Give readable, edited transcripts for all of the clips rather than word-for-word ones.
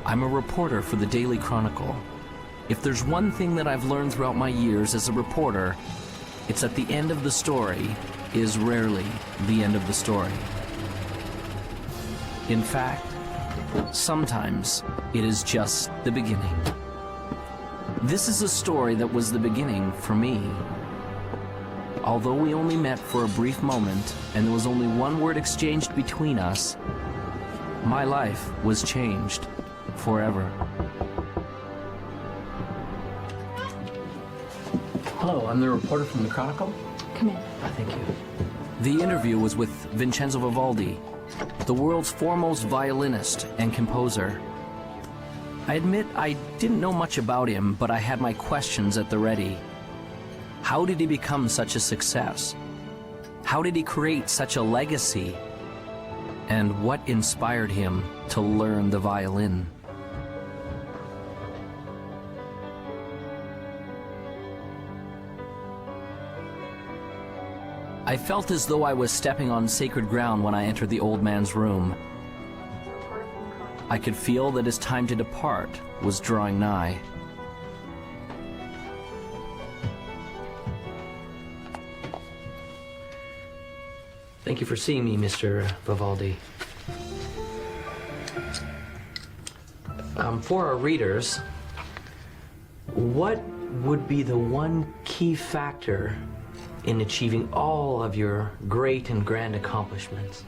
I'm a reporter for the Daily Chronicle. If there's one thing that I've learned throughout my years as a reporter, it's that the end of the story is rarely the end of the story. In fact, sometimes it is just the beginning. This is a story that was the beginning for me. Although we only met for a brief moment and there was only one word exchanged between us, my life was changed forever. Hello, I'm the reporter from the Chronicle. Come in. Thank you. The interview was with Vincenzo Vivaldi, the world's foremost violinist and composer. I admit I didn't know much about him, but I had my questions at the ready. How did he become such a success? How did he create such a legacy? And what inspired him to learn the violin? I felt as though I was stepping on sacred ground when I entered the old man's room. I could feel that his time to depart was drawing nigh. Thank you for seeing me, Mr. Vivaldi. For our readers, what would be the one key factor in achieving all of your great and grand accomplishments?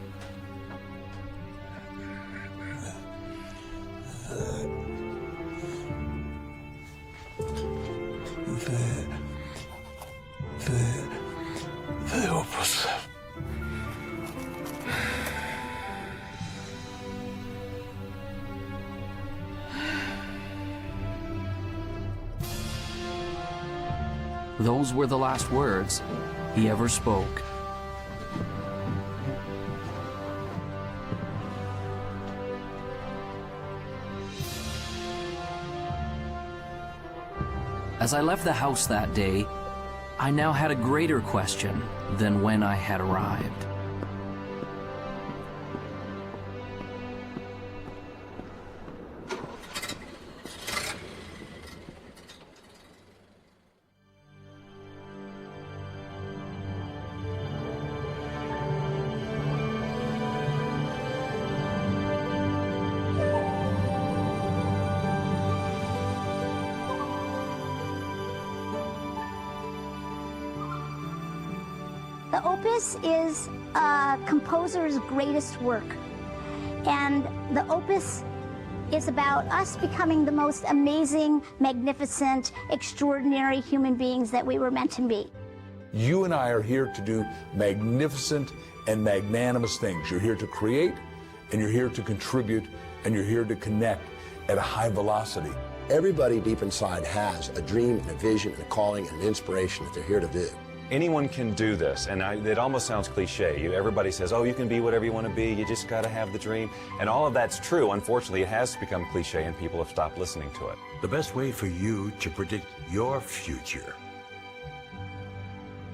The Opus. Those were the last words he ever spoke. As I left the house that day, I now had a greater question than when I had arrived. The Opus is a composer's greatest work, and the Opus is about us becoming the most amazing, magnificent, extraordinary human beings that we were meant to be. You and I are here to do magnificent and magnanimous things. You're here to create, and you're here to contribute, and you're here to connect at a high velocity. Everybody deep inside has a dream and a vision and a calling and an inspiration that they're here to do. Anyone can do this, and it almost sounds cliche. Everybody says, oh, you can be whatever you want to be, you just got to have the dream. And all of that's true. Unfortunately, it has become cliche and people have stopped listening to it. The best way for you to predict your future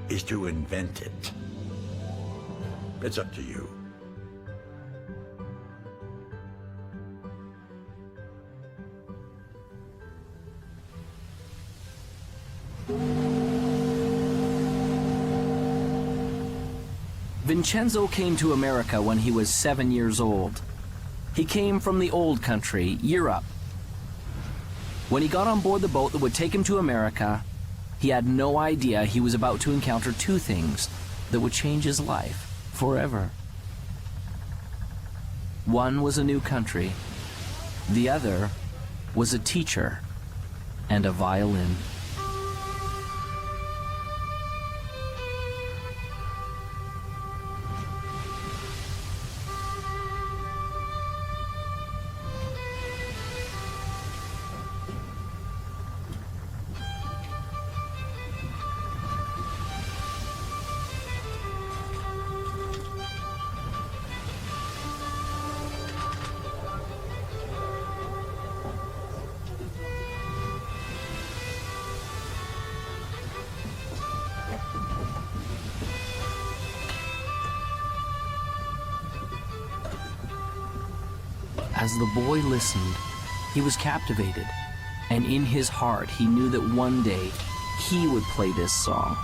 is to invent it. It's up to you. Vincenzo came to America when he was 7 years old. He came from the old country, Europe. When he got on board the boat that would take him to America, he had no idea he was about to encounter two things that would change his life forever. One was a new country. The other was a teacher and a violin. As the boy listened, He was captivated, and in his heart he knew that one day he would play this song.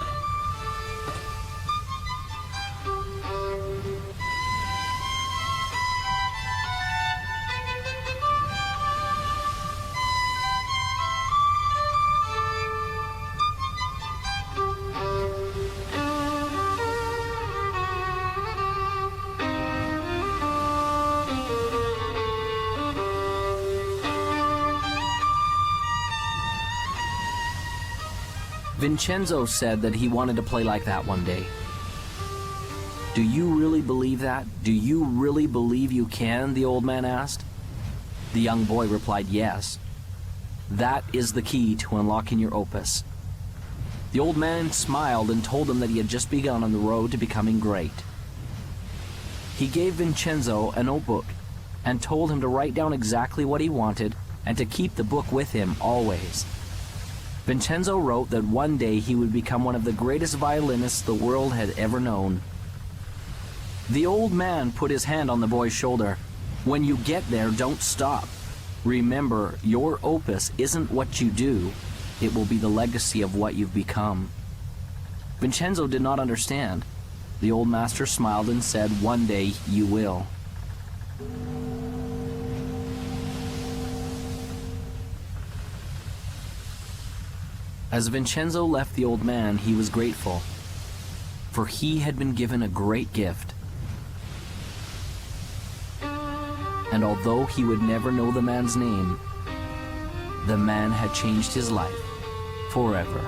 Vincenzo said that he wanted to play like that one day. Do you really believe that? Do you really believe you can? The old man asked. The young boy replied, yes. That is the key to unlocking your opus. The old man smiled and told him that he had just begun on the road to becoming great. He gave Vincenzo a notebook and told him to write down exactly what he wanted and to keep the book with him always. Vincenzo wrote that one day he would become one of the greatest violinists the world had ever known. The old man put his hand on the boy's shoulder. When you get there, don't stop. Remember, your opus isn't what you do. It will be the legacy of what you've become. Vincenzo did not understand. The old master smiled and said, one day you will. As Vincenzo left the old man, he was grateful, for he had been given a great gift. And although he would never know the man's name, the man had changed his life forever.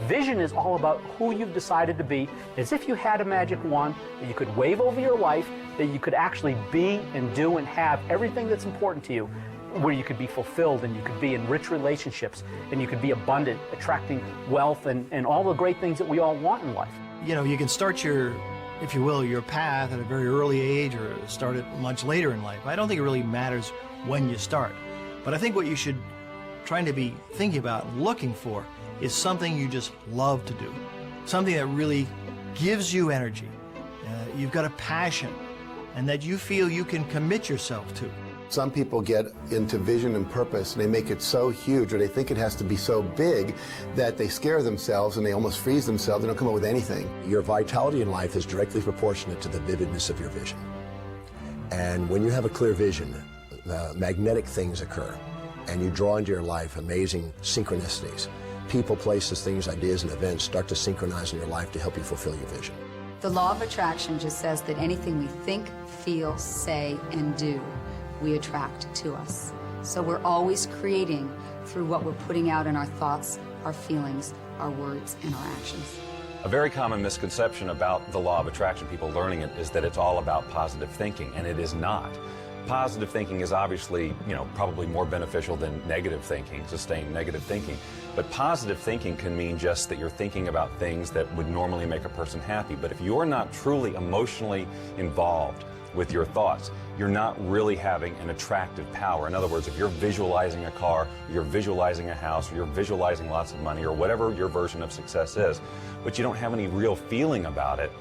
Vision is all about who you've decided to be, as if you had a magic wand that you could wave over your life, that you could actually be and do and have everything that's important to you, where you could be fulfilled and you could be in rich relationships and you could be abundant, attracting wealth and all the great things that we all want in life. You know, you can start your, if you will, your path at a very early age or start it much later in life. I don't think it really matters when you start. But I think what you should try to be thinking about and looking for is something you just love to do, something that really gives you energy, you've got a passion, and that you feel you can commit yourself to. Some people get into vision and purpose and they make it so huge, or they think it has to be so big that they scare themselves and they almost freeze themselves. They don't come up with anything. Your vitality in life is directly proportionate to the vividness of your vision. And when you have a clear vision, magnetic things occur, and you draw into your life amazing synchronicities. People, places, things, ideas, and events start to synchronize in your life to help you fulfill your vision. The law of attraction just says that anything we think, feel, say, and do, we attract to us. So we're always creating through what we're putting out in our thoughts, our feelings, our words, and our actions. A very common misconception about the law of attraction, people learning it, is that it's all about positive thinking, and it is not. Positive thinking is obviously, probably more beneficial than negative thinking, sustained negative thinking. But positive thinking can mean just that you're thinking about things that would normally make a person happy. But if you're not truly emotionally involved with your thoughts, you're not really having an attractive power. In other words, if you're visualizing a car, you're visualizing a house, or you're visualizing lots of money, or whatever your version of success is, but you don't have any real feeling about it,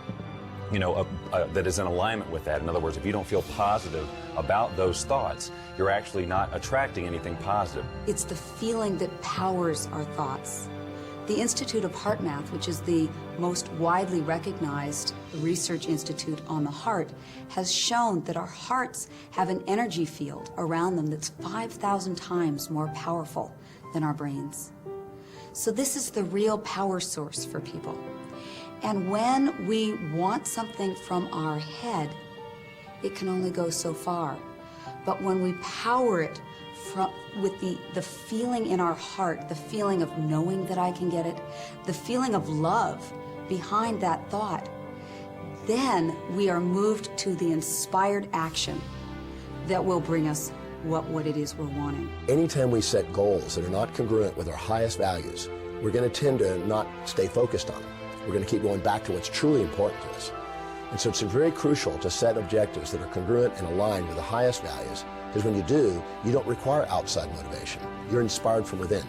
that is in alignment with that. In other words, if you don't feel positive about those thoughts, you're actually not attracting anything positive. It's the feeling that powers our thoughts. The Institute of Heart Math, which is the most widely recognized research institute on the heart, has shown that our hearts have an energy field around them that's 5,000 times more powerful than our brains. So this is the real power source for people. And when we want something from our head, it can only go so far. But when we power it with the feeling in our heart, the feeling of knowing that I can get it, the feeling of love behind that thought, then we are moved to the inspired action that will bring us what it is we're wanting. Anytime we set goals that are not congruent with our highest values, we're going to tend to not stay focused on them. We're going to keep going back to what's truly important to us. And so it's very crucial to set objectives that are congruent and aligned with the highest values, because when you do, you don't require outside motivation. You're inspired from within.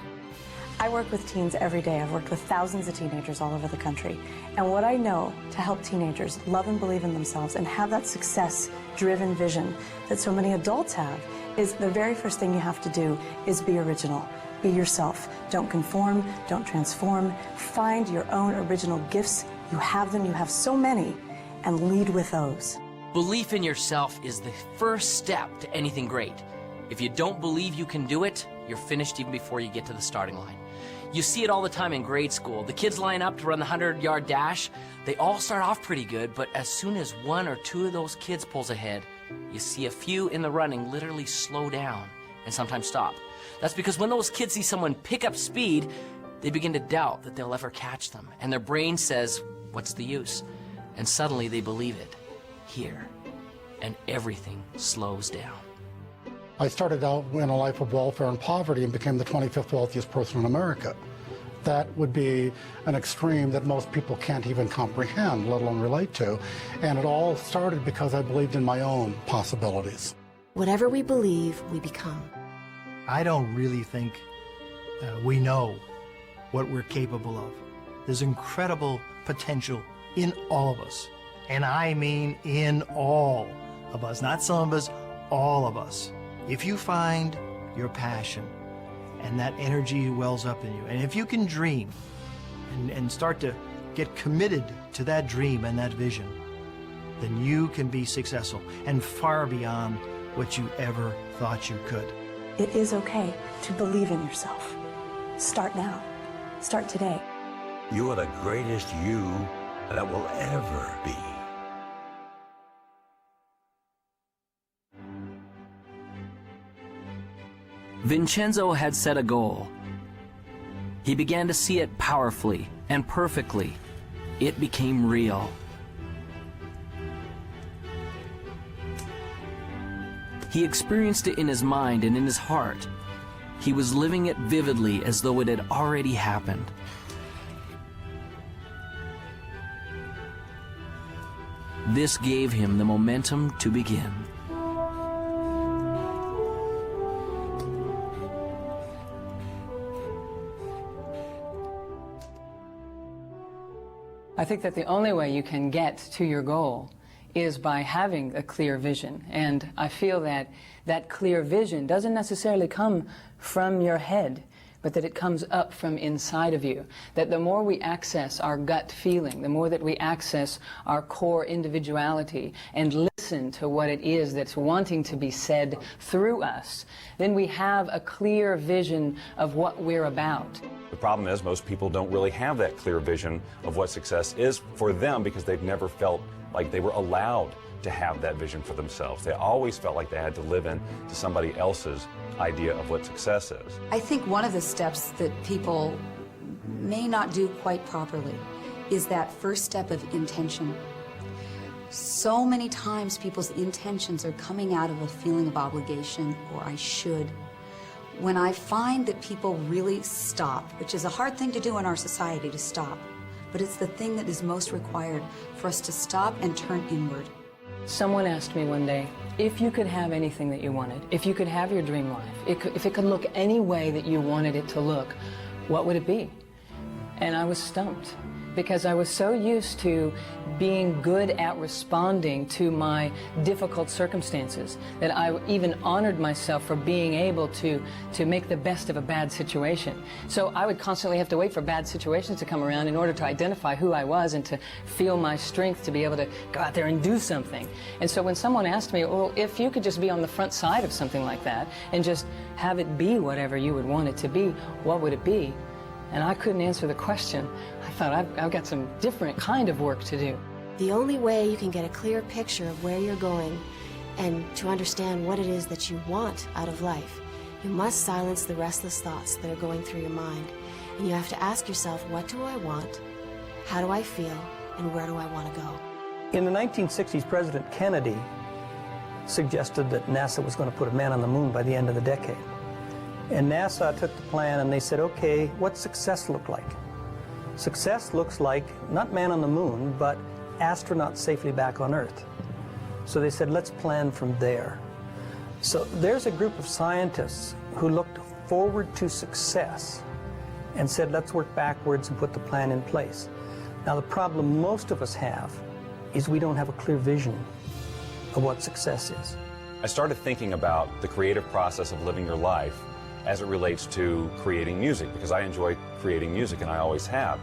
I work with teens every day. I've worked with thousands of teenagers all over the country. And what I know to help teenagers love and believe in themselves and have that success-driven vision that so many adults have is the very first thing you have to do is be original. Be yourself. Don't conform, don't transform. Find your own original gifts. You have them, you have so many, and lead with those. Belief in yourself is the first step to anything great. If you don't believe you can do it, you're finished even before you get to the starting line. You see it all the time in grade school. The kids line up to run the 100-yard dash. They all start off pretty good, but as soon as one or two of those kids pulls ahead, you see a few in the running literally slow down and sometimes stop. That's because when those kids see someone pick up speed, they begin to doubt that they'll ever catch them. And their brain says, what's the use? And suddenly they believe it here. And everything slows down. I started out in a life of welfare and poverty and became the 25th wealthiest person in America. That would be an extreme that most people can't even comprehend, let alone relate to. And it all started because I believed in my own possibilities. Whatever we believe, we become. I don't really think we know what we're capable of. There's incredible potential in all of us. And I mean in all of us, not some of us, all of us. If you find your passion and that energy wells up in you, and if you can dream and start to get committed to that dream and that vision, then you can be successful and far beyond what you ever thought you could. It is okay to believe in yourself. Start now. Start today. You are the greatest you that will ever be. Vincenzo had set a goal. He began to see it powerfully and perfectly. It became real. He experienced it in his mind and in his heart. He was living it vividly as though it had already happened. This gave him the momentum to begin. I think that the only way you can get to your goal is by having a clear vision. And I feel that that clear vision doesn't necessarily come from your head, but that it comes up from inside of you. That the more we access our gut feeling, the more that we access our core individuality and listen to what it is that's wanting to be said through us, then we have a clear vision of what we're about. The problem is most people don't really have that clear vision of what success is for them because they've never felt like they were allowed to have that vision for themselves. They always felt like they had to live in to somebody else's idea of what success is. I think one of the steps that people may not do quite properly is that first step of intention. So many times people's intentions are coming out of a feeling of obligation or I should. When I find that people really stop, which is a hard thing to do in our society to stop, but it's the thing that is most required for us to stop and turn inward. Someone asked me one day, if you could have anything that you wanted, if you could have your dream life, if it could look any way that you wanted it to look, what would it be? And I was stumped because I was so used to being good at responding to my difficult circumstances that I even honored myself for being able to make the best of a bad situation. So I would constantly have to wait for bad situations to come around in order to identify who I was and to feel my strength to be able to go out there and do something. And so when someone asked me, well, if you could just be on the front side of something like that and just have it be whatever you would want it to be, what would it be? And I couldn't answer the question. I thought, I've got some different kind of work to do. The only way you can get a clear picture of where you're going and to understand what it is that you want out of life, you must silence the restless thoughts that are going through your mind. And you have to ask yourself, what do I want? How do I feel? And where do I want to go? In the 1960s, President Kennedy suggested that NASA was going to put a man on the moon by the end of the decade. And NASA took the plan and they said, okay, what's success look like? Success looks like not man on the moon, but astronauts safely back on Earth. So they said, let's plan from there. So there's a group of scientists who looked forward to success and said, let's work backwards and put the plan in place. Now, the problem most of us have is we don't have a clear vision of what success is. I started thinking about the creative process of living your life as it relates to creating music, because I enjoy creating music and I always have.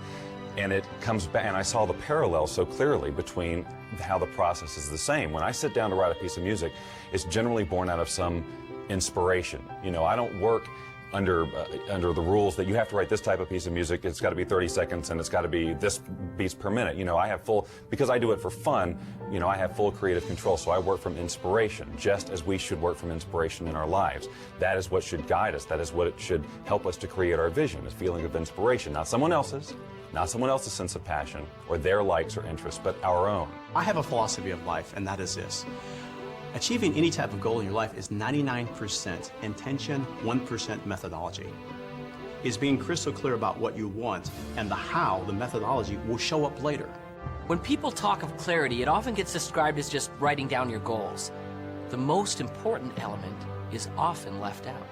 And it comes back, and I saw the parallel so clearly between how the process is the same. When I sit down to write a piece of music, it's generally born out of some inspiration. You know, I don't work under the rules that you have to write this type of piece of music, it's got to be 30 seconds and it's got to be this beats per minute. You know, I have full, because I do it for fun, you know, I have full creative control, so I work from inspiration, just as we should work from inspiration in our lives. That is what should guide us. That is what it should help us to create our vision, a feeling of inspiration, not someone else's sense of passion or their likes or interests, but our own. I have a philosophy of life, and that is this. Achieving any type of goal in your life is 99% intention, 1% methodology. It's being crystal clear about what you want, and the how, the methodology, will show up later. When people talk of clarity, it often gets described as just writing down your goals. The most important element is often left out.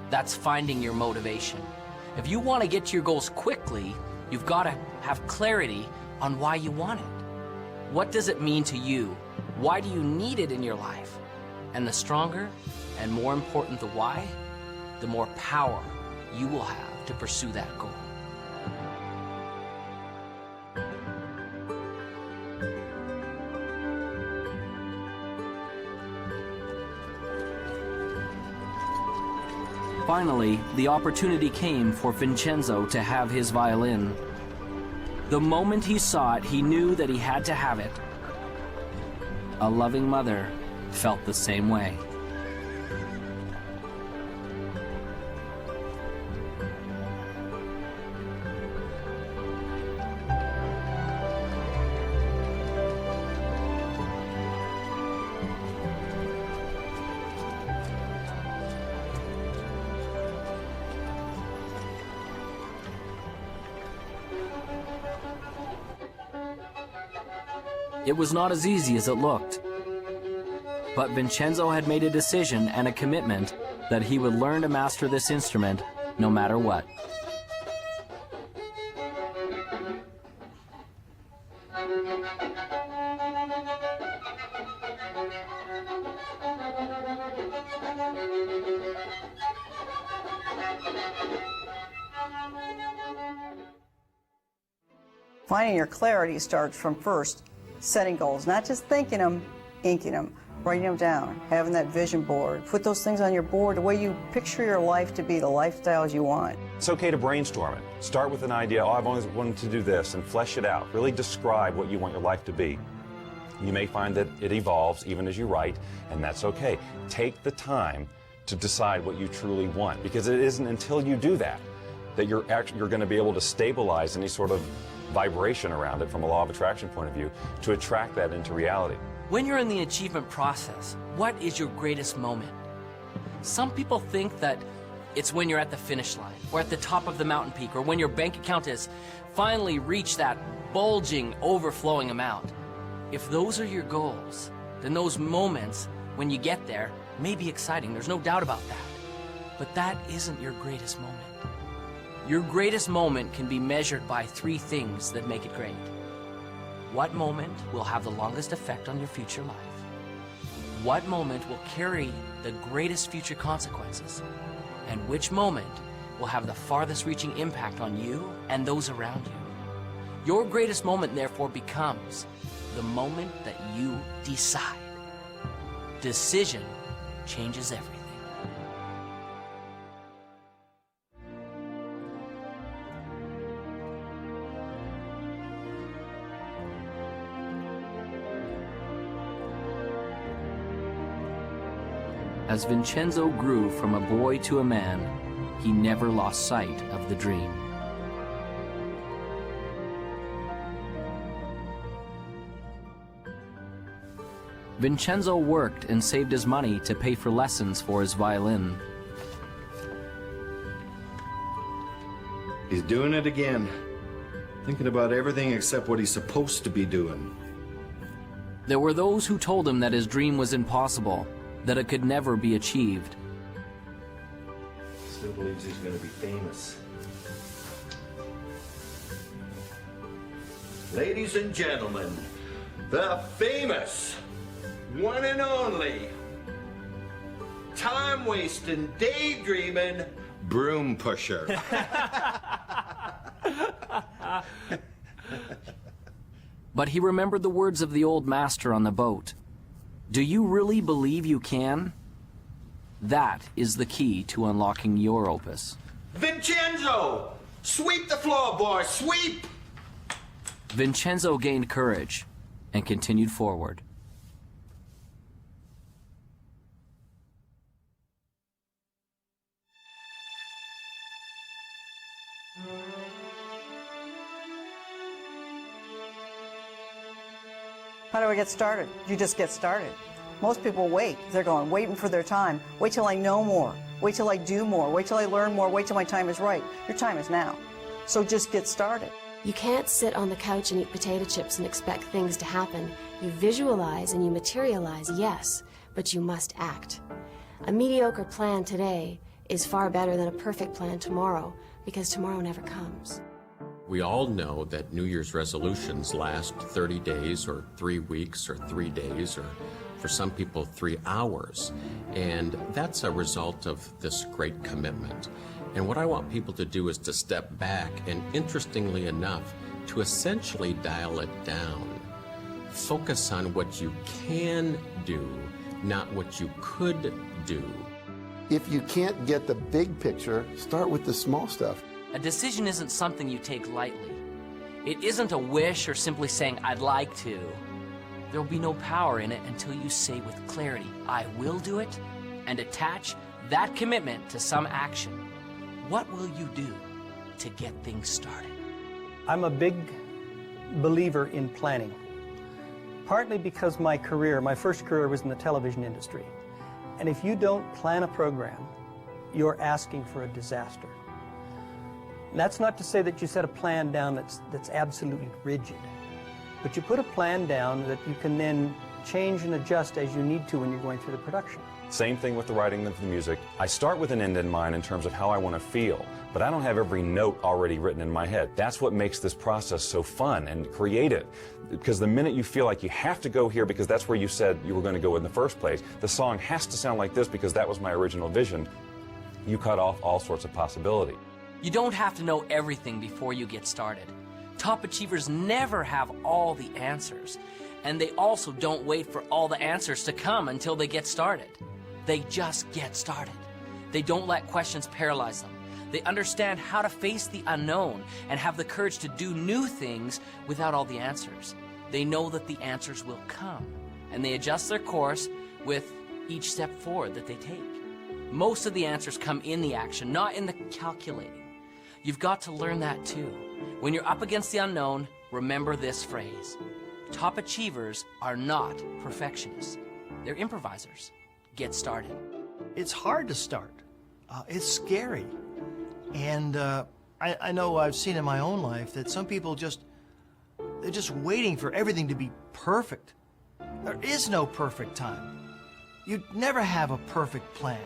That's finding your motivation. If you want to get to your goals quickly, you've got to have clarity on why you want it. What does it mean to you? Why do you need it in your life? And the stronger and more important the why, the more power you will have to pursue that goal. Finally, the opportunity came for Vincenzo to have his violin. The moment he saw it, he knew that he had to have it. A loving mother felt the same way. It was not as easy as it looked. But Vincenzo had made a decision and a commitment that he would learn to master this instrument no matter what. Finding your clarity starts from first setting goals, not just thinking them, inking them, writing them down, having that vision board. Put those things on your board the way you picture your life to be, the lifestyles you want. It's okay to brainstorm it. Start with an idea, oh, I've always wanted to do this, and flesh it out. Really describe what you want your life to be. You may find that it evolves even as you write, and that's okay. Take the time to decide what you truly want, because it isn't until you do that that you're going to be able to stabilize any sort of vibration around it from a law of attraction point of view to attract that into reality. When you're in the achievement process, what is your greatest moment? Some people think that it's when you're at the finish line, or at the top of the mountain peak, or when your bank account has finally reached that bulging, overflowing amount. If those are your goals, then those moments when you get there may be exciting, there's no doubt about that. But that isn't your greatest moment. Your greatest moment can be measured by three things that make it great. What moment will have the longest effect on your future life? What moment will carry the greatest future consequences? And which moment will have the farthest reaching impact on you and those around you? Your greatest moment, therefore, becomes the moment that you decide. Decision changes everything. As Vincenzo grew from a boy to a man, he never lost sight of the dream. Vincenzo worked and saved his money to pay for lessons for his violin. He's doing it again. Thinking about everything except what he's supposed to be doing. There were those who told him that his dream was impossible, that it could never be achieved. Still believes he's going to be famous. Ladies and gentlemen, the famous, one and only, time-wasting, daydreaming, broom pusher. But he remembered the words of the old master on the boat. Do you really believe you can? That is the key to unlocking your opus. Vincenzo! Sweep the floor, boy, sweep! Vincenzo gained courage and continued forward. How do I get started? You just get started. Most people wait. They're going, waiting for their time. Wait till I know more. Wait till I do more. Wait till I learn more. Wait till my time is right. Your time is now. So just get started. You can't sit on the couch and eat potato chips and expect things to happen. You visualize and you materialize, yes, but you must act. A mediocre plan today is far better than a perfect plan tomorrow, because tomorrow never comes. We all know that New Year's resolutions last 30 days or 3 weeks or 3 days or for some people 3 hours. And that's a result of this great commitment. And what I want people to do is to step back and, interestingly enough, to essentially dial it down. Focus on what you can do, not what you could do. If you can't get the big picture, start with the small stuff. A decision isn't something you take lightly. It isn't a wish or simply saying, I'd like to. There will be no power in it until you say with clarity, I will do it, and attach that commitment to some action. What will you do to get things started? I'm a big believer in planning, partly because my first career was in the television industry. And if you don't plan a program, you're asking for a disaster. And that's not to say that you set a plan down that's absolutely rigid, but you put a plan down that you can then change and adjust as you need to when you're going through the production. Same thing with the writing of the music. I start with an end in mind in terms of how I want to feel, but I don't have every note already written in my head. That's what makes this process so fun and creative, because the minute you feel like you have to go here because that's where you said you were going to go in the first place, the song has to sound like this because that was my original vision, you cut off all sorts of possibility. You don't have to know everything before you get started. Top achievers never have all the answers, and they also don't wait for all the answers to come until they get started. They just get started. They don't let questions paralyze them. They understand how to face the unknown and have the courage to do new things without all the answers. They know that the answers will come, and they adjust their course with each step forward that they take. Most of the answers come in the action, not in the calculating. You've got to learn that too. When you're up against the unknown, remember this phrase. Top achievers are not perfectionists. They're improvisers. Get started. It's hard to start. It's scary. And I know I've seen in my own life that some people they're just waiting for everything to be perfect. There is no perfect time. You never have a perfect plan.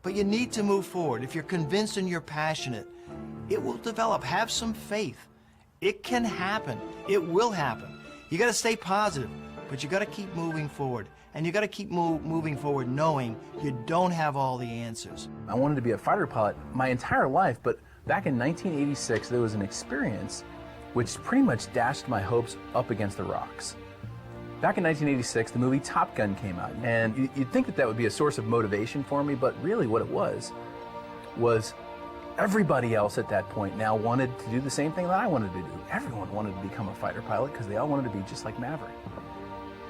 But you need to move forward. If you're convinced and you're passionate, it will develop. Have some faith. It can happen. It will happen. You got to stay positive, but you got to keep moving forward. And you got to keep moving forward knowing you don't have all the answers. I wanted to be a fighter pilot my entire life, but back in 1986, there was an experience which pretty much dashed my hopes up against the rocks. Back in 1986, the movie Top Gun came out, and you'd think that would be a source of motivation for me, but really what it was everybody else at that point now wanted to do the same thing that I wanted to do. Everyone wanted to become a fighter pilot because they all wanted to be just like Maverick.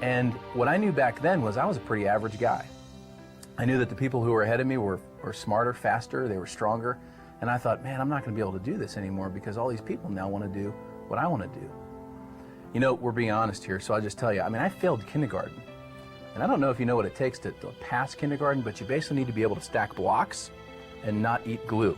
And what I knew back then was I was a pretty average guy. I knew that the people who were ahead of me were smarter, faster, they were stronger, and I thought, man, I'm not going to be able to do this anymore because all these people now want to do what I want to do. You know, we're being honest here, so I'll just tell you, I failed kindergarten. And I don't know if you know what it takes to pass kindergarten, but you basically need to be able to stack blocks and not eat glue,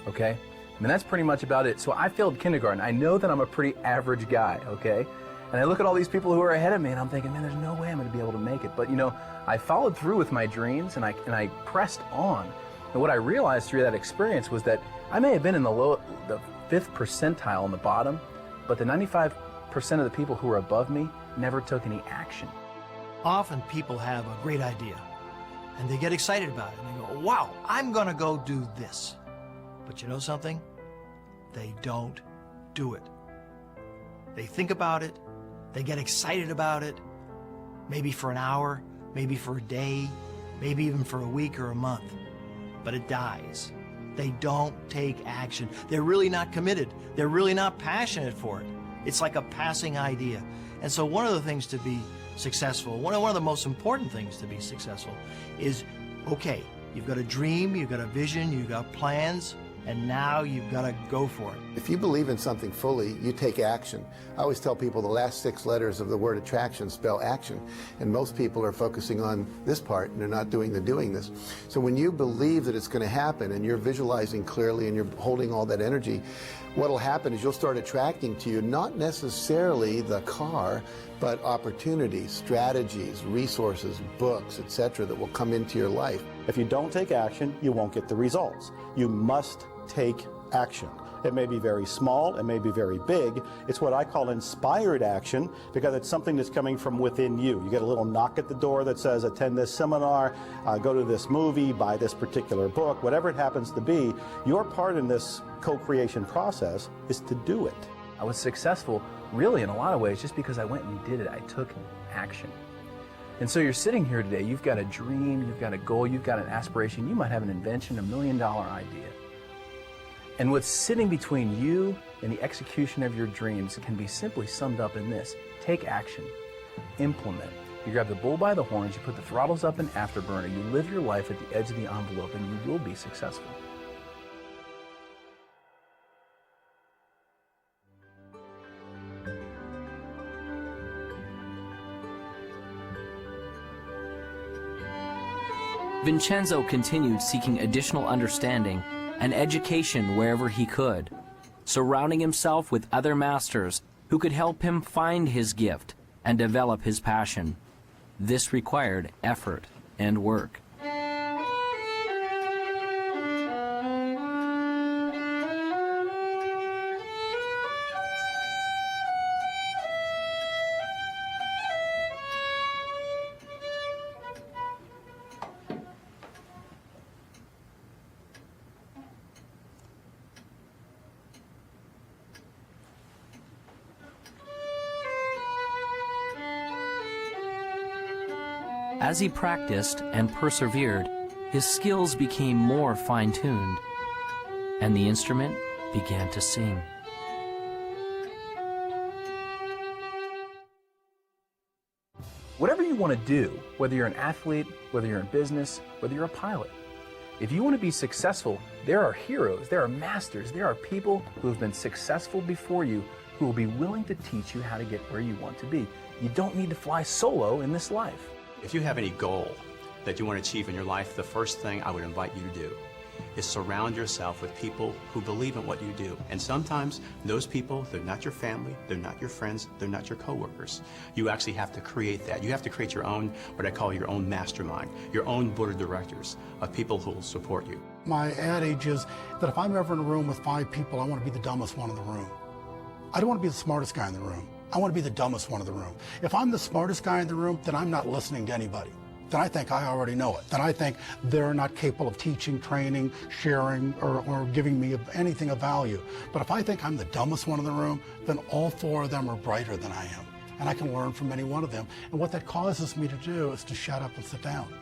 okay? That's pretty much about it. So I failed kindergarten. I know that I'm a pretty average guy, okay? And I look at all these people who are ahead of me and I'm thinking, man, there's no way I'm going to be able to make it. But you know, I followed through with my dreams and I pressed on. And what I realized through that experience was that I may have been in the 5th percentile on the bottom, but the 95% of the people who were above me never took any action. Often people have a great idea and they get excited about it and they go, wow, I'm going to go do this. But you know something? They don't do it. They think about it, they get excited about it, maybe for an hour, maybe for a day, maybe even for a week or a month, but it dies. They don't take action. They're really not committed. They're really not passionate for it. It's like a passing idea. And so one of the things to be successful, one of the most important things to be successful is, okay, you've got a dream, you've got a vision, you've got plans, and now you've got to go for it. If you believe in something fully, you take action. I always tell people the last 6 letters of the word attraction spell action. And most people are focusing on this part and they're not doing the doing this. So when you believe that it's going to happen and you're visualizing clearly and you're holding all that energy, what'll happen is you'll start attracting to you not necessarily the car, but opportunities, strategies, resources, books, etc. that will come into your life. If you don't take action, you won't get the results. You must take action. It may be very small, it may be very big. It's what I call inspired action because it's something that's coming from within you. You get a little knock at the door that says, attend this seminar, go to this movie, buy this particular book, whatever it happens to be. Your part in this co-creation process is to do it. I was successful really in a lot of ways just because I went and did it. I took action. And so you're sitting here today, you've got a dream, you've got a goal, you've got an aspiration, you might have an invention, $1 million idea. And what's sitting between you and the execution of your dreams can be simply summed up in this: take action, implement. You grab the bull by the horns, you put the throttles up in afterburner, you live your life at the edge of the envelope, and you will be successful. Vincenzo continued seeking additional understanding and education wherever he could, surrounding himself with other masters who could help him find his gift and develop his passion. This required effort and work. As he practiced and persevered, his skills became more fine-tuned, and the instrument began to sing. Whatever you want to do, whether you're an athlete, whether you're in business, whether you're a pilot, if you want to be successful, there are heroes, there are masters, there are people who have been successful before you who will be willing to teach you how to get where you want to be. You don't need to fly solo in this life. If you have any goal that you want to achieve in your life, the first thing I would invite you to do is surround yourself with people who believe in what you do. And sometimes those people, they're not your family, they're not your friends, they're not your coworkers. You actually have to create that. You have to create your own, what I call your own mastermind, your own board of directors of people who will support you. My adage is that if I'm ever in a room with 5 people, I want to be the dumbest one in the room. I don't want to be the smartest guy in the room. I want to be the dumbest one in the room. If I'm the smartest guy in the room, then I'm not listening to anybody. Then I think I already know it. Then I think they're not capable of teaching, training, sharing, or giving me anything of value. But if I think I'm the dumbest one in the room, then all 4 of them are brighter than I am. And I can learn from any one of them. And what that causes me to do is to shut up and sit down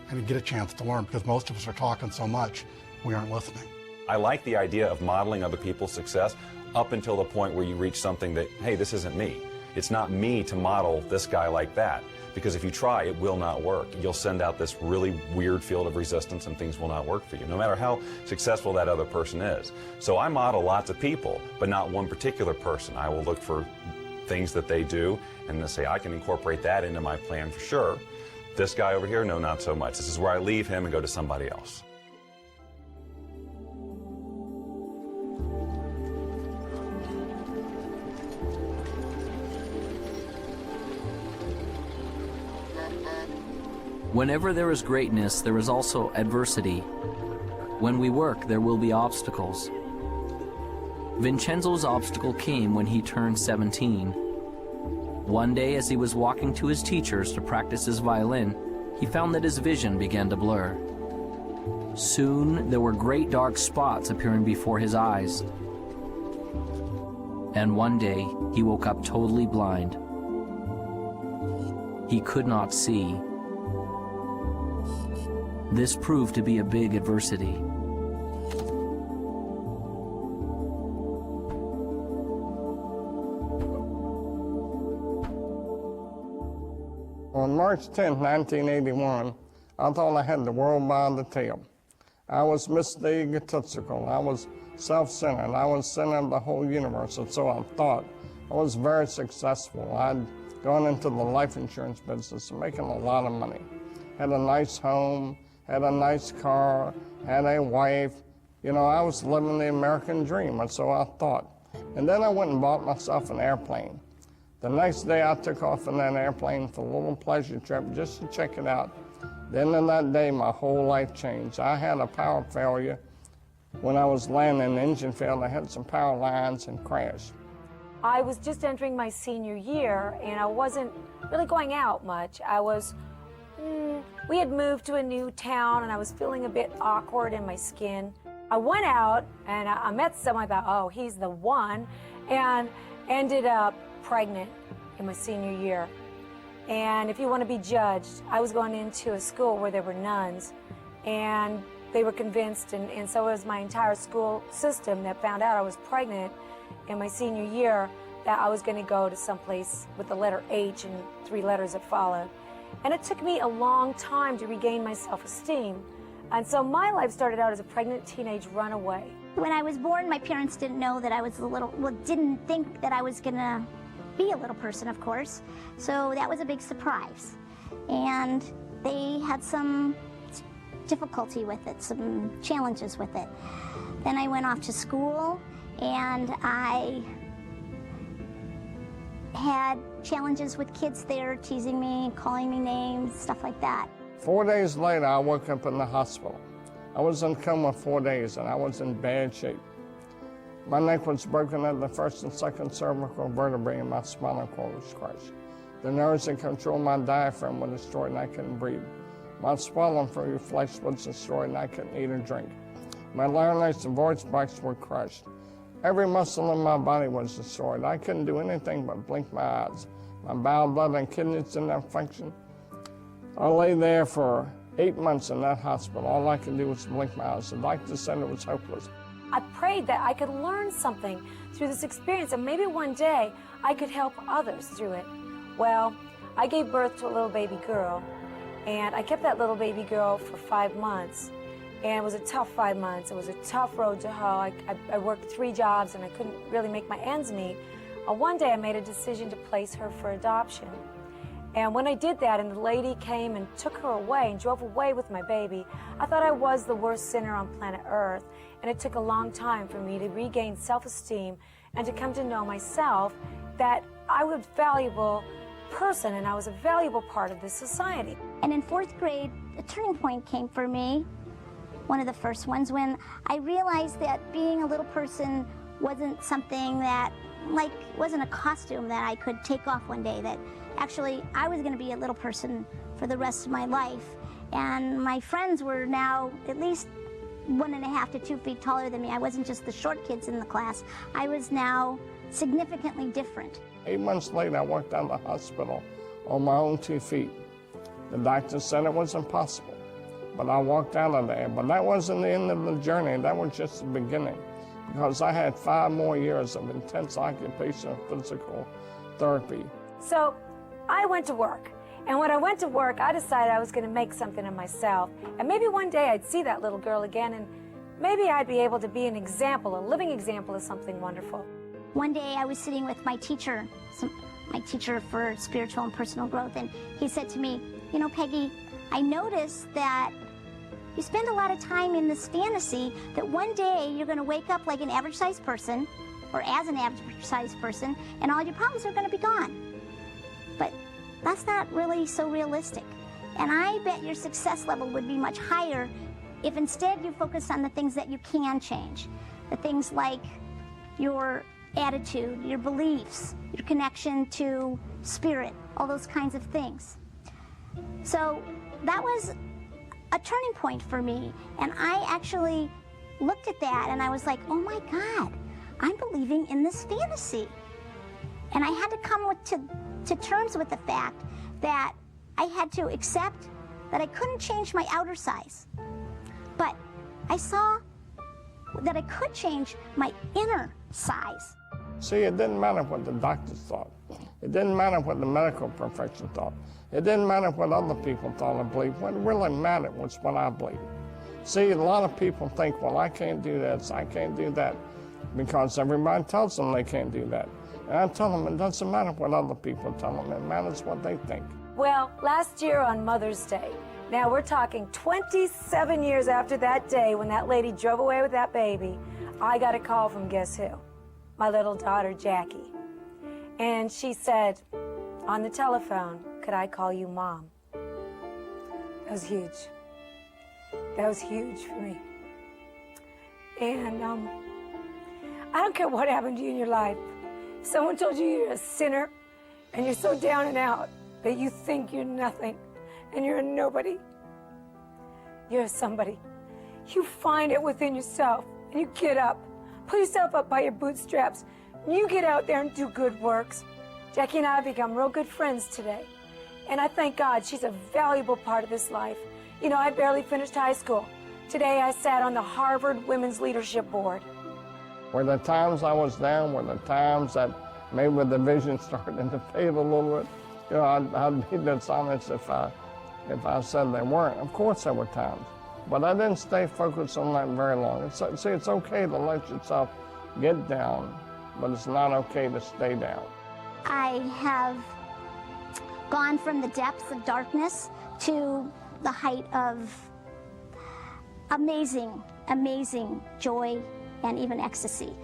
and get a chance to learn, because most of us are talking so much, we aren't listening. I like the idea of modeling other people's success up until the point where you reach something that, hey, this isn't me. It's not me to model this guy like that. Because if you try, it will not work. You'll send out this really weird field of resistance and things will not work for you, no matter how successful that other person is. So I model lots of people, but not one particular person. I will look for things that they do and then say, I can incorporate that into my plan for sure. This guy over here, no, not so much. This is where I leave him and go to somebody else. Whenever there is greatness, there is also adversity. When we work, there will be obstacles. Vincenzo's obstacle came when he turned 17. One day, as he was walking to his teacher's to practice his violin, he found that his vision began to blur. Soon, there were great dark spots appearing before his eyes. And one day, he woke up totally blind. He could not see. This proved to be a big adversity. On March 10, 1981, I thought I had the world by the tail. I was Mr. Egotistical. I was self-centered. I was center of the whole universe, and so I thought. I was very successful. I'd gone into the life insurance business, making a lot of money. Had a nice home, had a nice car, had a wife. You know, I was living the American dream, and so I thought. And then I went and bought myself an airplane. The next day I took off in that airplane for a little pleasure trip just to check it out. Then in that day, my whole life changed. I had a power failure. When I was landing, the engine failed. I had some power lines and crashed. I was just entering my senior year, and I wasn't really going out much. We had moved to a new town, and I was feeling a bit awkward in my skin. I went out, and I met someone. I thought, oh, he's the one, and ended up pregnant in my senior year. And if you want to be judged, I was going into a school where there were nuns, and they were convinced, and so was my entire school system, that found out I was pregnant in my senior year, that I was going to go to someplace with the letter H and 3 letters that followed. And it took me a long time to regain my self-esteem. And so my life started out as a pregnant teenage runaway. When I was born, my parents didn't know that I was didn't think that I was gonna be a little person, of course. So that was a big surprise. And they had some difficulty with it, some challenges with it. Then I went off to school, and I had challenges with kids there teasing me, calling me names, stuff like that. 4 days later, I woke up in the hospital. I was in coma 4 days, and I was in bad shape. My neck was broken at the first and second cervical vertebrae, and my spinal cord was crushed. The nerves that control my diaphragm were destroyed, and I couldn't breathe. My swallowing through flesh was destroyed, and I couldn't eat or drink. My larynx and voice box were crushed. Every muscle in my body was destroyed. I couldn't do anything but blink my eyes. My bowel, blood, and kidneys didn't have function. I lay there for 8 months in that hospital. All I could do was blink my eyes. The doctor said it was hopeless. I prayed that I could learn something through this experience, and maybe one day I could help others through it. Well, I gave birth to a little baby girl, and I kept that little baby girl for 5 months. And it was a tough 5 months. It was a tough road to hoe. I worked 3 jobs, and I couldn't really make my ends meet. One day I made a decision to place her for adoption. And when I did that, and the lady came and took her away and drove away with my baby, I thought I was the worst sinner on planet Earth. And it took a long time for me to regain self-esteem and to come to know myself, that I was a valuable person and I was a valuable part of this society. And in 4th grade, a turning point came for me, one of the first ones, when I realized that being a little person wasn't something that, wasn't a costume that I could take off one day, that actually I was going to be a little person for the rest of my life. And my friends were now at least 1.5 to 2 feet taller than me. I wasn't just the short kids in the class. I was now significantly different. 8 months later, I walked out of the hospital on my own 2 feet. The doctor said it was impossible, but I walked out of there. But that wasn't the end of the journey. That was just the beginning, because I had 5 more years of intense occupational physical therapy. So I went to work. And when I went to work, I decided I was going to make something of myself. And maybe one day I'd see that little girl again, and maybe I'd be able to be an example, a living example of something wonderful. One day I was sitting with my teacher for spiritual and personal growth, and he said to me, you know, Peggy, I noticed that you spend a lot of time in this fantasy that one day you're going to wake up like an average-sized person, or as an average-sized person, and all your problems are going to be gone. But that's not really so realistic. And I bet your success level would be much higher if instead you focus on the things that you can change. The things like your attitude, your beliefs, your connection to spirit, all those kinds of things. So that was a turning point for me. And I actually looked at that and I was like, oh my God, I'm believing in this fantasy. And I had to come to terms with the fact that I had to accept that I couldn't change my outer size. But I saw that I could change my inner size. See, it didn't matter what the doctors thought. It didn't matter what the medical profession thought. It didn't matter what other people thought or believed. What really mattered was what I believed. See, a lot of people think, well, I can't do this, I can't do that, because everybody tells them they can't do that. And I tell them it doesn't matter what other people tell them, it matters what they think. Well, last year on Mother's Day, now we're talking 27 years after that day when that lady drove away with that baby, I got a call from guess who? My little daughter, Jackie. And she said on the telephone, could I call you Mom? That was huge. That was huge for me. And I don't care what happened to you in your life. If someone told you you're a sinner and you're so down and out that you think you're nothing and you're a nobody, you're somebody. You find it within yourself and you get up. Pull yourself up by your bootstraps. You get out there and do good works. Jackie and I have become real good friends today. And I thank God she's a valuable part of this life. You know, I barely finished high school. Today I sat on the Harvard Women's Leadership Board. Were the times I was down, were the times that maybe the vision started to fade a little bit, you know, I'd be dishonest if I said they weren't. Of course there were times. But I didn't stay focused on that very long. See, it's okay to let yourself get down, but it's not okay to stay down. I have gone from the depths of darkness to the height of amazing, amazing joy and even ecstasy.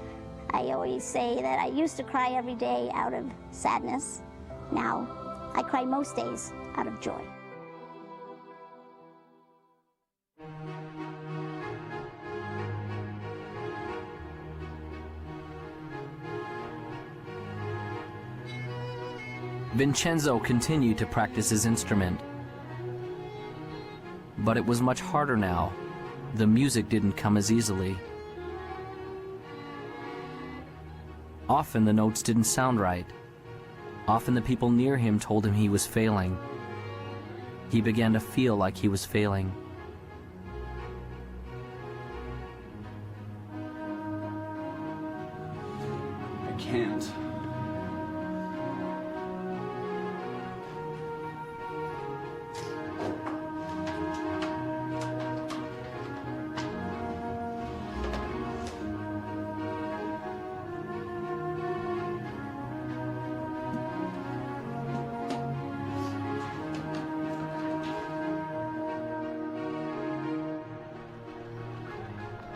I always say that I used to cry every day out of sadness. Now, I cry most days out of joy. Vincenzo continued to practice his instrument. But it was much harder now. The music didn't come as easily. Often the notes didn't sound right. Often the people near him told him he was failing. He began to feel like he was failing. I can't.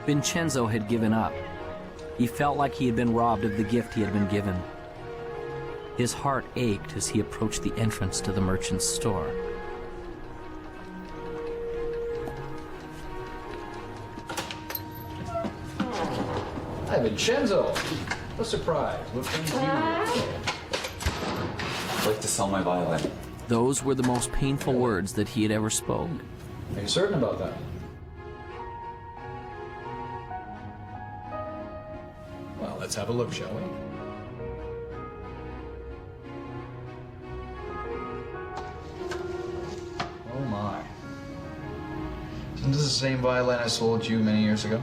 Vincenzo had given up. He felt like he had been robbed of the gift he had been given. His heart ached as he approached the entrance to the merchant's store. Hi, Vincenzo. A surprise. What brings you here? I'd like to sell my violin. Those were the most painful words that he had ever spoken. Are you certain about that? Well, let's have a look, shall we? Oh my. Isn't this the same violin I sold you many years ago?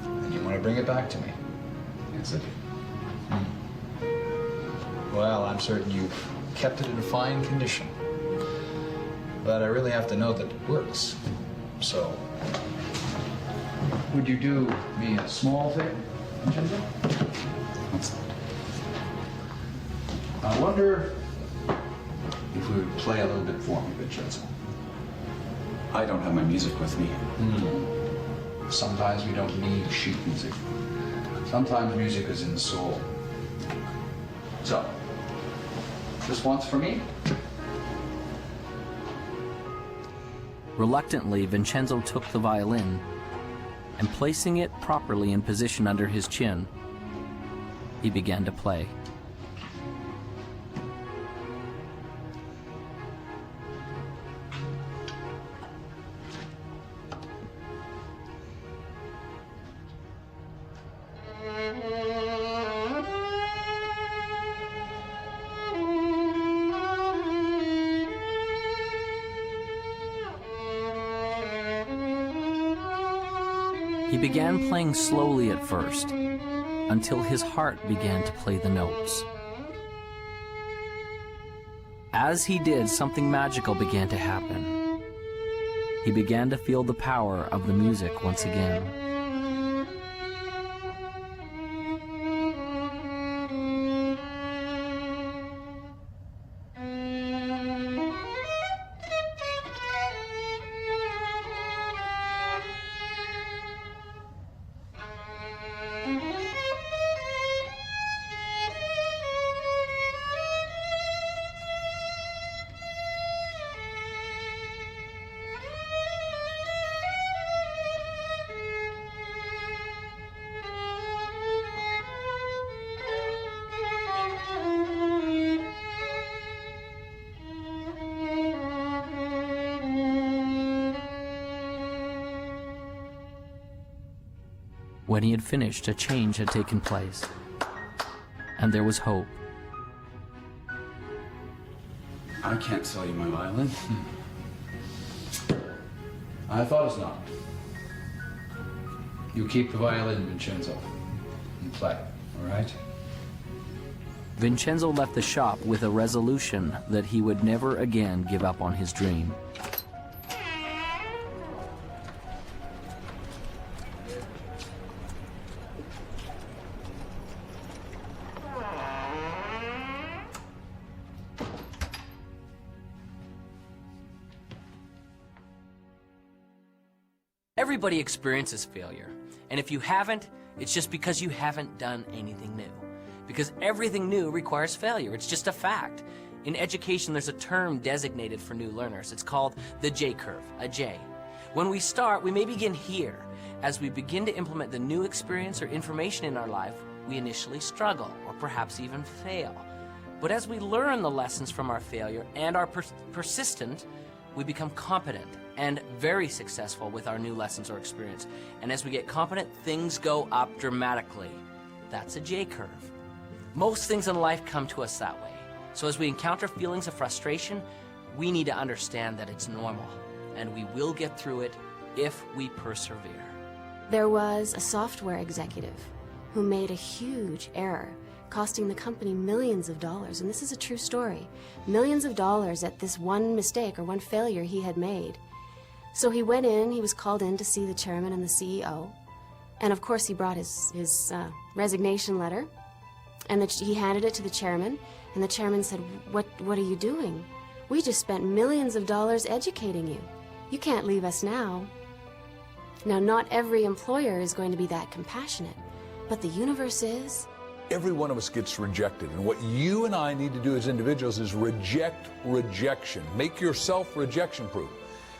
And you want to bring it back to me? Is it? Well, I'm certain you've kept it in fine condition. But I really have to know that it works. So, would you do me a small favor, Vincenzo? What's that? I wonder if you would play a little bit for me, Vincenzo. I don't have my music with me. Sometimes we don't need sheet music. Sometimes music is in the soul. So, just once for me. Reluctantly, Vincenzo took the violin and, placing it properly in position under his chin, he began to play. He began playing slowly at first, until his heart began to play the notes. As he did, something magical began to happen. He began to feel the power of the music once again. When he had finished, a change had taken place, and there was hope. I can't sell you my violin. I thought as not. You keep the violin, Vincenzo, and play, all right? Vincenzo left the shop with a resolution that he would never again give up on his dream. Everybody experiences failure, and if you haven't, it's just because you haven't done anything new. Because everything new requires failure. It's just a fact. In education, there's a term designated for new learners. It's called the J-curve, a J. When we start, we may begin here. As we begin to implement the new experience or information in our life, we initially struggle, or perhaps even fail. But as we learn the lessons from our failure and are persistent, we become competent and very successful with our new lessons or experience. And as we get competent, things go up dramatically. That's a J-curve. Most things in life come to us that way. So as we encounter feelings of frustration, we need to understand that it's normal, and we will get through it if we persevere. There was a software executive who made a huge error, costing the company millions of dollars, and this is a true story. Millions of dollars at this one mistake or one failure he had made. So he went in, he was called in to see the chairman and the CEO, and of course he brought his resignation letter, and he handed it to the chairman, and the chairman said, what are you doing? We just spent millions of dollars educating you. You can't leave us now. Now, not every employer is going to be that compassionate, but the universe is. Every one of us gets rejected, and what you and I need to do as individuals is reject rejection. Make yourself rejection-proof.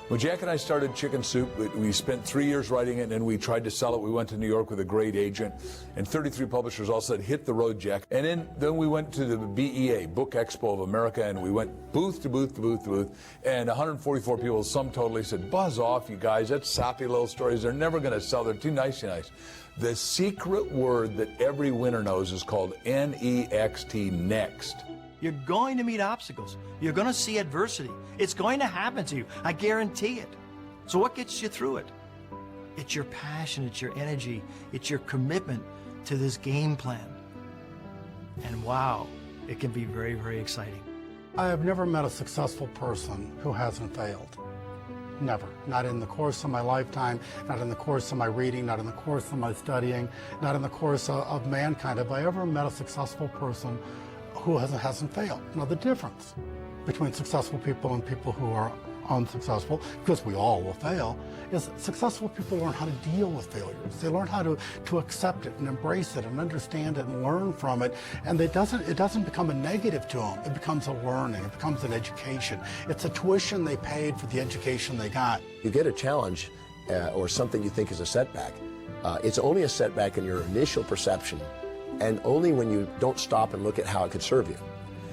When Jack and I started Chicken Soup, we spent 3 years writing it, and we tried to sell it. We went to New York with a great agent, and 33 publishers all said, hit the road, Jack. And then we went to the BEA, Book Expo of America, and we went booth to booth to booth to booth, and 144 people, sum totally, said, buzz off, you guys, that's sappy little stories. They're never going to sell. They're too nice. The secret word that every winner knows is called N-E-X-T, next. You're going to meet obstacles. You're going to see adversity. It's going to happen to you. I guarantee it. So what gets you through it? It's your passion, it's your energy, it's your commitment to this game plan. And wow, it can be very, very exciting. I have never met a successful person who hasn't failed. Never. Not in the course of my lifetime, not in the course of my reading, not in the course of my studying, not in the course of mankind. Have I ever met a successful person who hasn't failed? Now, the difference between successful people and people who are unsuccessful, because we all will fail, is successful people learn how to deal with failures. They learn how to accept it and embrace it and understand it and learn from it. And it doesn't become a negative to them. It becomes a learning. It becomes an education. It's a tuition they paid for the education they got. You get a challenge or something you think is a setback. It's only a setback in your initial perception, and only when you don't stop and look at how it could serve you.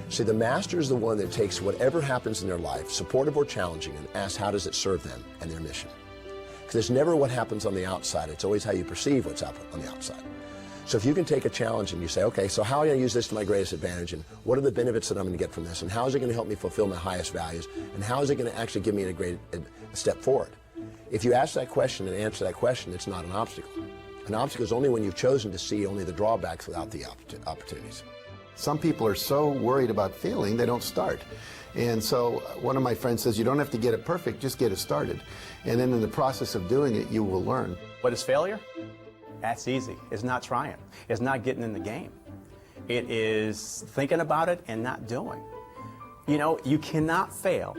See, the master is the one that takes whatever happens in their life, supportive or challenging, and asks how does it serve them and their mission. Because it's never what happens on the outside, it's always how you perceive what's on the outside. So if you can take a challenge and you say, okay, so how am I going to use this to my greatest advantage, and what are the benefits that I'm going to get from this, and how is it going to help me fulfill my highest values, and how is it going to actually give me a step forward? If you ask that question and answer that question, it's not an obstacle. An obstacle is only when you've chosen to see only the drawbacks without the opportunities. Some people are so worried about failing, they don't start. And so one of my friends says, you don't have to get it perfect, just get it started. And then in the process of doing it, you will learn. What is failure? That's easy. It's not trying. It's not getting in the game. It is thinking about it and not doing. You know, you cannot fail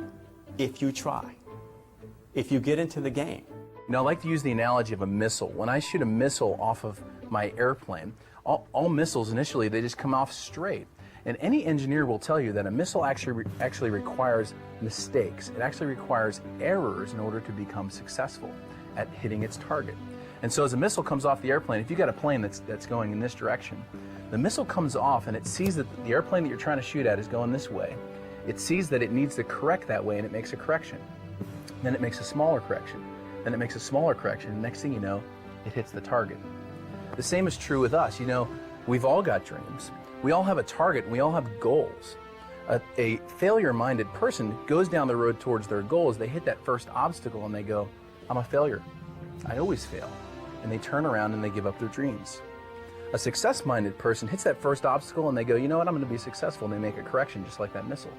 if you try, if you get into the game. You know, I like to use the analogy of a missile. When I shoot a missile off of my airplane, all missiles initially, they just come off straight. And any engineer will tell you that a missile actually requires mistakes. It actually requires errors in order to become successful at hitting its target. And so as a missile comes off the airplane, if you've got a plane that's going in this direction, the missile comes off and it sees that the airplane that you're trying to shoot at is going this way. It sees that it needs to correct that way, and it makes a correction. Then it makes a smaller correction. Then it makes a smaller correction, and next thing you know, it hits the target. The same is true with us. You know, we've all got dreams. We all have a target, and we all have goals. A failure-minded person goes down the road towards their goals. They hit that first obstacle, and they go, I'm a failure. I always fail. And they turn around and they give up their dreams. A success-minded person hits that first obstacle, and they go, you know what, I'm going to be successful, and they make a correction just like that missile.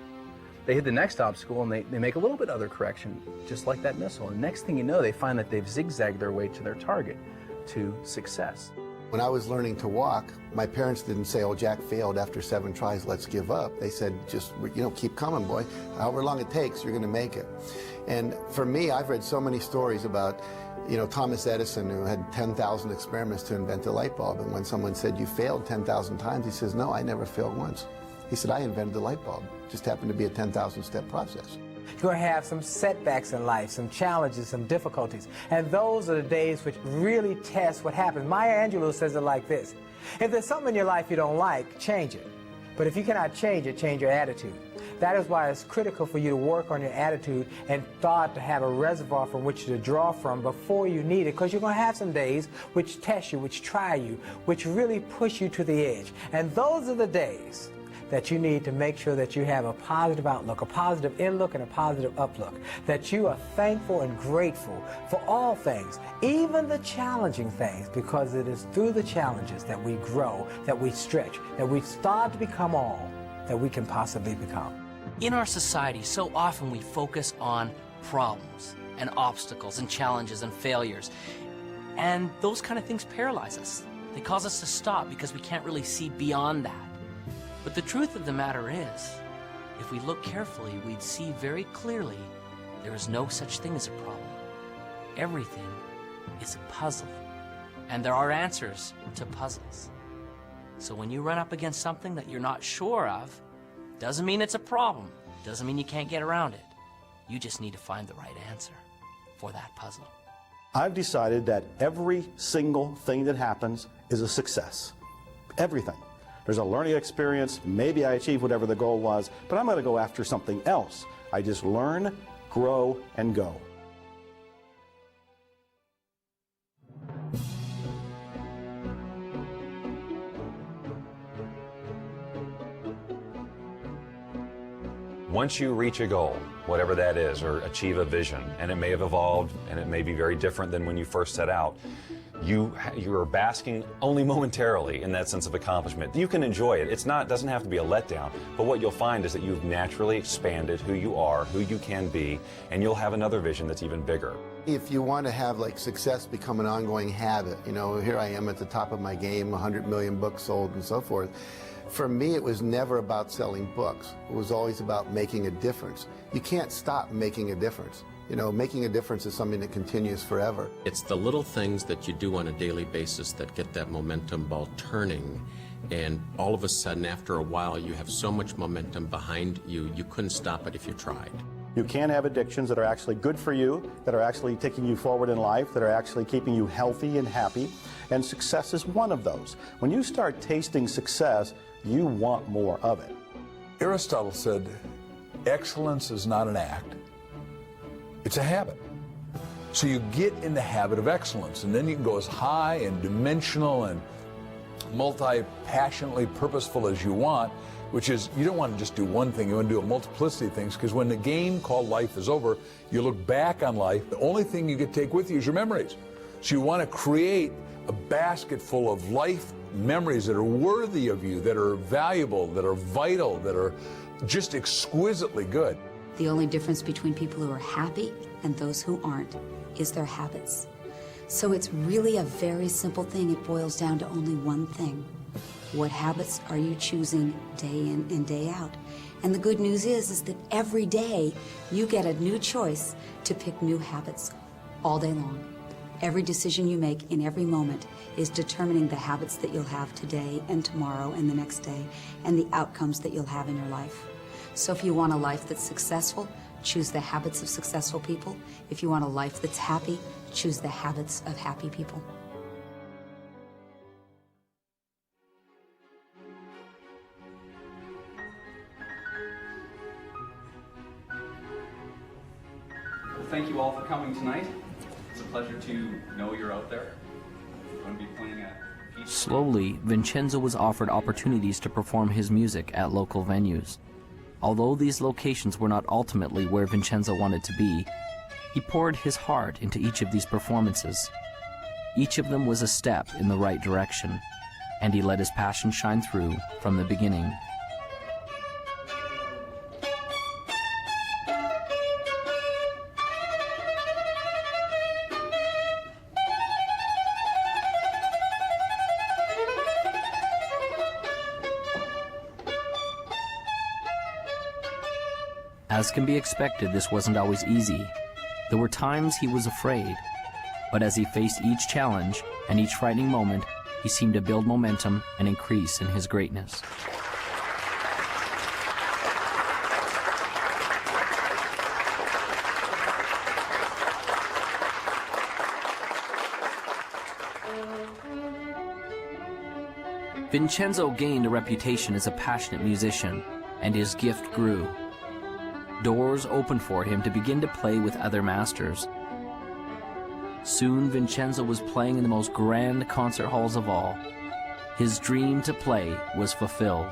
They hit the next obstacle, and they make a little bit other correction, just like that missile. And next thing you know, they find that they've zigzagged their way to their target, to success. When I was learning to walk, my parents didn't say, oh, Jack failed after 7 tries, let's give up. They said, just, you know, keep coming, boy. However long it takes, you're going to make it. And for me, I've read so many stories about, you know, Thomas Edison, who had 10,000 experiments to invent a light bulb. And when someone said, you failed 10,000 times, he says, no, I never failed once. He said, I invented the light bulb. It just happened to be a 10,000-step process. You're going to have some setbacks in life, some challenges, some difficulties. And those are the days which really test what happens. Maya Angelou says it like this: if there's something in your life you don't like, change it. But if you cannot change it, change your attitude. That is why it's critical for you to work on your attitude and thought to have a reservoir from which to draw from before you need it, because you're going to have some days which test you, which try you, which really push you to the edge. And those are the days that you need to make sure that you have a positive outlook, a positive inlook, and a positive uplook, that you are thankful and grateful for all things, even the challenging things, because it is through the challenges that we grow, that we stretch, that we start to become all that we can possibly become. In our society, so often we focus on problems and obstacles and challenges and failures, and those kind of things paralyze us. They cause us to stop because we can't really see beyond that. But the truth of the matter is, if we look carefully, we'd see very clearly there is no such thing as a problem. Everything is a puzzle, and there are answers to puzzles. So when you run up against something that you're not sure of, doesn't mean it's a problem, doesn't mean you can't get around it. You just need to find the right answer for that puzzle. I've decided that every single thing that happens is a success. Everything. There's a learning experience, maybe I achieved whatever the goal was, but I'm going to go after something else. I just learn, grow, and go. Once you reach a goal, whatever that is, or achieve a vision, and it may have evolved, and it may be very different than when you first set out, you are basking only momentarily in that sense of accomplishment. You can enjoy it. Doesn't have to be a letdown, but what you'll find is that you've naturally expanded who you are, who you can be, and you'll have another vision that's even bigger. If you want to have like success become an ongoing habit, you know, here I am at the top of my game, 100 million books sold and so forth, For me, it was never about selling books. It was always about making a difference. You can't stop making a difference. You know, making a difference is something that continues forever. It's the little things that you do on a daily basis that get that momentum ball turning. And all of a sudden, after a while, you have so much momentum behind you, you couldn't stop it if you tried. You can have addictions that are actually good for you, that are actually taking you forward in life, that are actually keeping you healthy and happy, and success is one of those. When you start tasting success, you want more of it. Aristotle said, excellence is not an act, it's a habit. So you get in the habit of excellence, and then you can go as high and dimensional and multi-passionately purposeful as you want, which is, you don't want to just do one thing, you want to do a multiplicity of things, because when the game called life is over, you look back on life, the only thing you can take with you is your memories. So you want to create a basket full of life memories that are worthy of you, that are valuable, that are vital, that are just exquisitely good. The only difference between people who are happy and those who aren't is their habits. So it's really a very simple thing. It boils down to only one thing. What habits are you choosing day in and day out? And the good news is that every day you get a new choice to pick new habits all day long. Every decision you make in every moment is determining the habits that you'll have today and tomorrow and the next day, and the outcomes that you'll have in your life. So if you want a life that's successful, choose the habits of successful people. If you want a life that's happy, choose the habits of happy people. Well, thank you all for coming tonight. It's a pleasure to know you're out there. I'm going to be playing a piece. Slowly, Vincenzo was offered opportunities to perform his music at local venues. Although these locations were not ultimately where Vincenzo wanted to be, he poured his heart into each of these performances. Each of them was a step in the right direction, and he let his passion shine through from the beginning. As can be expected, this wasn't always easy. There were times he was afraid, but as he faced each challenge and each frightening moment, he seemed to build momentum and increase in his greatness. Vincenzo gained a reputation as a passionate musician, and his gift grew. Doors opened for him to begin to play with other masters. Soon Vincenzo was playing in the most grand concert halls of all. His dream to play was fulfilled.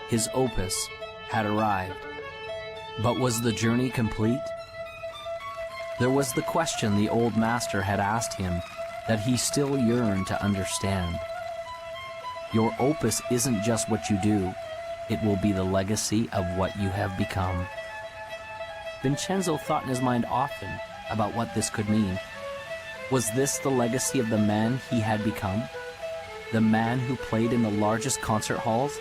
His opus had arrived. But was the journey complete? There was the question the old master had asked him that he still yearned to understand. Your opus isn't just what you do, it will be the legacy of what you have become. Vincenzo thought in his mind often about what this could mean. Was this the legacy of the man he had become? The man who played in the largest concert halls?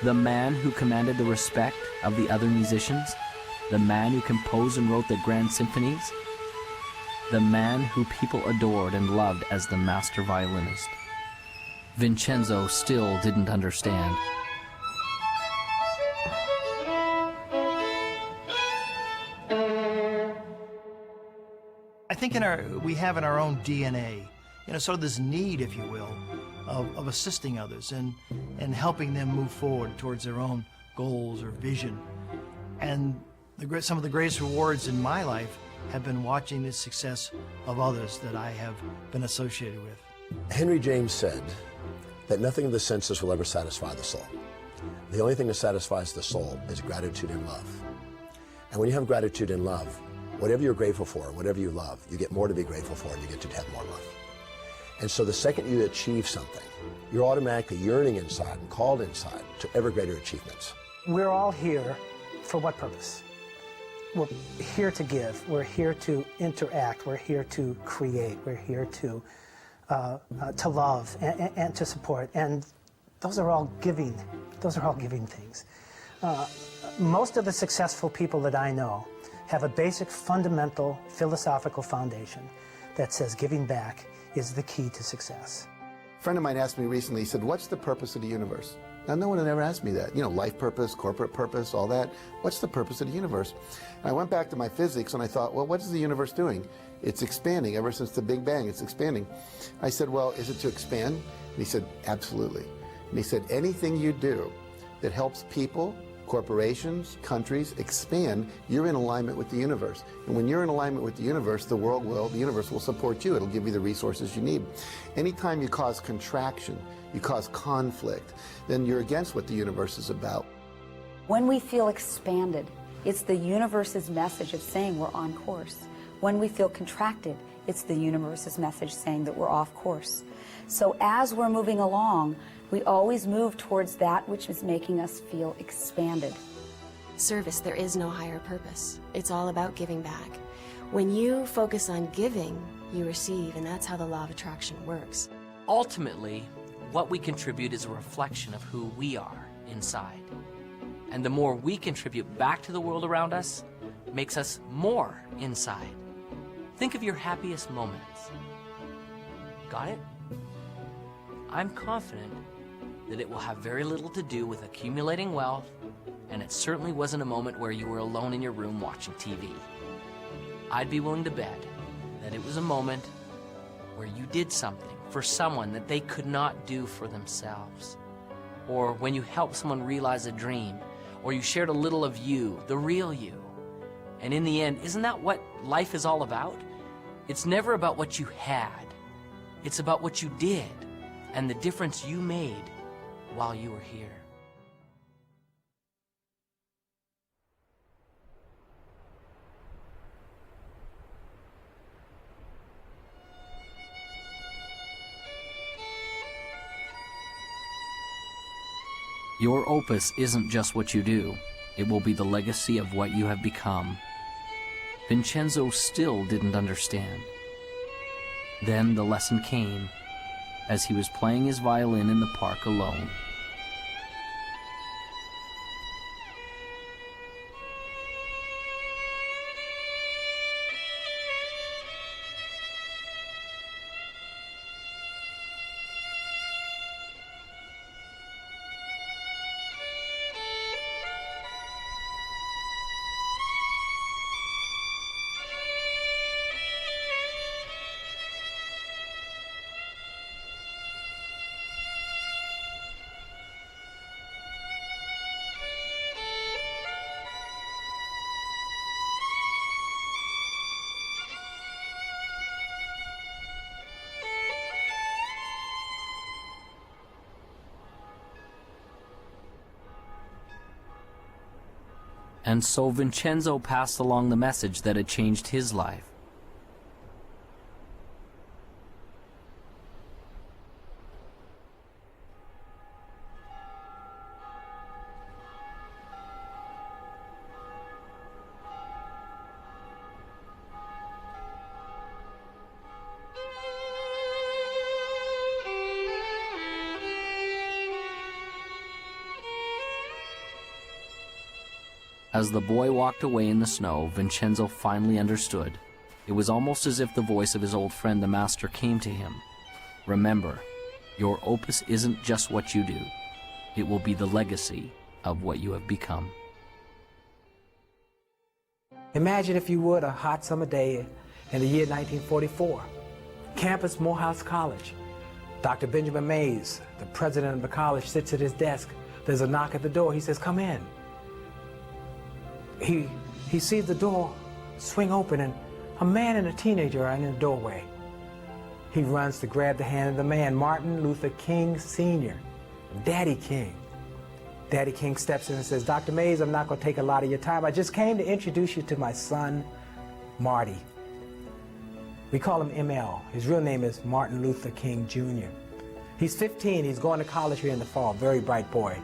The man who commanded the respect of the other musicians? The man who composed and wrote the grand symphonies? The man who people adored and loved as the master violinist? Vincenzo still didn't understand. I think we have in our own DNA, sort of this need, if you will, of assisting others and helping them move forward towards their own goals or vision. And some of the greatest rewards in my life have been watching the success of others that I have been associated with. Henry James said that nothing of the senses will ever satisfy the soul. The only thing that satisfies the soul is gratitude and love. And when you have gratitude and love, whatever you're grateful for, whatever you love, you get more to be grateful for and you get to have more love. And so the second you achieve something, you're automatically yearning inside and called inside to ever greater achievements. We're all here for what purpose? We're here to give, we're here to interact, we're here to create, we're here to love and to support. And those are all giving things. Most of the successful people that I know have a basic fundamental philosophical foundation that says giving back is the key to success. A friend of mine asked me recently, he said, what's the purpose of the universe? Now, no one had ever asked me that. You know, life purpose, corporate purpose, all that. What's the purpose of the universe? And I went back to my physics and I thought, well, what is the universe doing? It's expanding. Ever since the Big Bang, it's expanding. I said, well, is it to expand? And he said, absolutely. And he said, anything you do that helps people, corporations, countries expand, you're in alignment with the universe. And when you're in alignment with the universe, the universe will support you. It'll give you the resources you need. Anytime you cause contraction, you cause conflict, then you're against what the universe is about. When we feel expanded, it's the universe's message of saying we're on course. When we feel contracted, it's the universe's message saying that we're off course. So as we're moving along, we always move towards that which is making us feel expanded. Service, there is no higher purpose. It's all about giving back. When you focus on giving, you receive, and that's how the law of attraction works. Ultimately, what we contribute is a reflection of who we are inside. And the more we contribute back to the world around us, makes us more inside. Think of your happiest moments. Got it? I'm confident that it will have very little to do with accumulating wealth, and it certainly wasn't a moment where you were alone in your room watching TV. I'd be willing to bet that it was a moment where you did something for someone that they could not do for themselves, or when you helped someone realize a dream, or you shared a little of you, the real you. And in the end, isn't that what life is all about? It's never about what you had. It's about what you did and the difference you made while you were here. Your opus isn't just what you do. It will be the legacy of what you have become. Vincenzo still didn't understand. Then the lesson came as he was playing his violin in the park alone. And so Vincenzo passed along the message that had changed his life. As the boy walked away in the snow, Vincenzo finally understood. It was almost as if the voice of his old friend, the master, came to him. Remember, your opus isn't just what you do. It will be the legacy of what you have become. Imagine, if you would, a hot summer day in the year 1944. Campus, Morehouse College. Dr. Benjamin Mays, the president of the college, sits at his desk. There's a knock at the door. He says, "Come in." He sees the door swing open, and a man and a teenager are in the doorway. He runs to grab the hand of the man, Martin Luther King Sr., Daddy King. Daddy King steps in and says, "Dr. Mays, I'm not going to take a lot of your time. I just came to introduce you to my son, Marty." We call him ML. His real name is Martin Luther King Jr. He's 15. He's going to college here in the fall. Very bright boy.